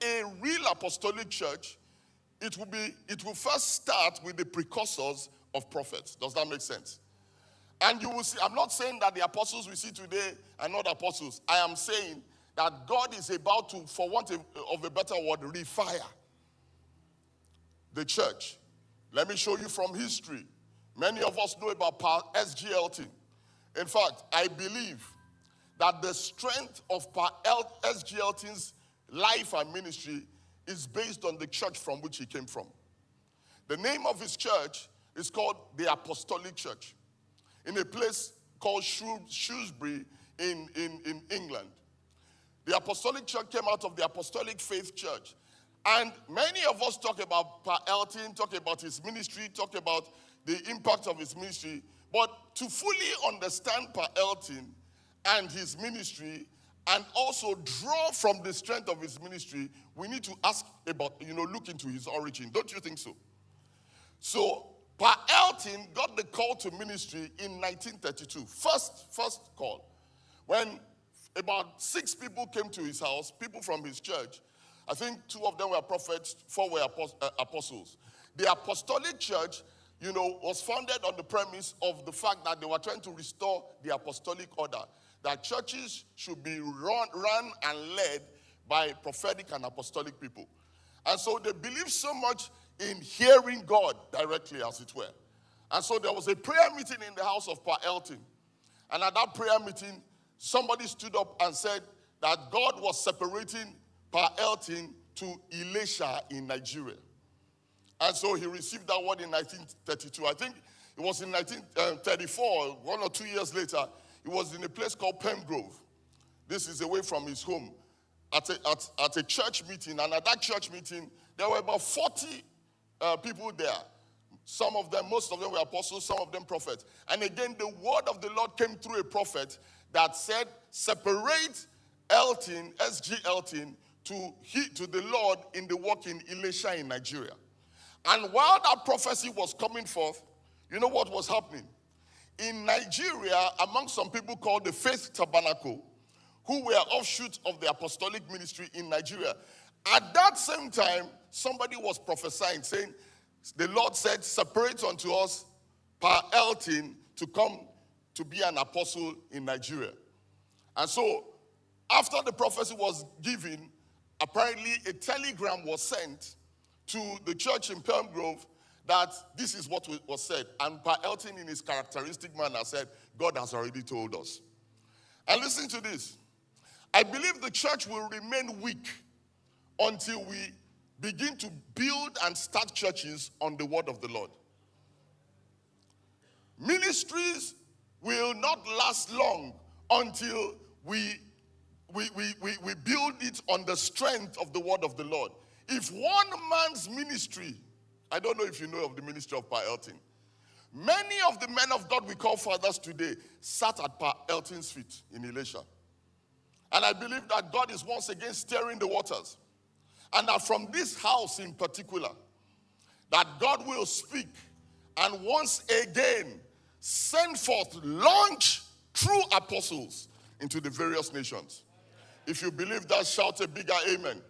a real apostolic church, it will first start with the precursors of prophets. Does that make sense? And you will see, I'm not saying that the apostles we see today are not apostles. I am saying that God is about to, for want of a better word, refire the church. Let me show you from history. Many of us know about S.G. Elton. In fact, I believe that the strength of S.G. Elton's life and ministry is based on the church from which he came from. The name of his church is called the Apostolic Church, in a place called Shrewsbury in England. The Apostolic Church came out of the Apostolic Faith Church. And many of us talk about Pa Elton, talk about his ministry, talk about the impact of his ministry. But to fully understand Pa Elton and his ministry, and also draw from the strength of his ministry, we need to ask about, look into his origin. Don't you think so? So, Pa Elton got the call to ministry in 1932. First call. When about 6 people came to his house, people from his church. I think 2 of them were prophets, 4 were apostles. The Apostolic Church, was founded on the premise of the fact that they were trying to restore the apostolic order. That churches should be run and led by prophetic and apostolic people. And so they believed so much in hearing God directly, as it were. And so there was a prayer meeting in the house of Pa Elton. And at that prayer meeting, somebody stood up and said that God was separating Pa Elton to Elisha in Nigeria. And so he received that word in 1932. I think it was in 1934, 1 or 2 years later, he was in a place called Pemgrove. This is away from his home, at a church meeting. And at that church meeting, there were about 40 people there. Most of them were apostles, some of them prophets. And again, the word of the Lord came through a prophet that said, separate Elton, S.G. Elton, to the Lord in the work in Elisha in Nigeria. And while that prophecy was coming forth, you know what was happening? In Nigeria, among some people called the Faith Tabernacle, who were offshoots of the apostolic ministry in Nigeria, at that same time, somebody was prophesying, saying, the Lord said, separate unto us Pa Elton to come to be an apostle in Nigeria. And so, after the prophecy was given, apparently a telegram was sent to the church in Pemgrove that this is what was said. And Pa Elton, in his characteristic manner, said, God has already told us. And listen to this. I believe the church will remain weak until we begin to build and start churches on the word of the Lord. Ministries will not last long until we build it on the strength of the word of the Lord. If one man's ministry, I don't know if you know of the ministry of Pa Elton. Many of the men of God we call fathers today sat at Pa Elton's feet in Elisha. And I believe that God is once again stirring the waters. And that from this house in particular, that God will speak and once again send forth, launch true apostles into the various nations. If you believe that, shout a bigger amen.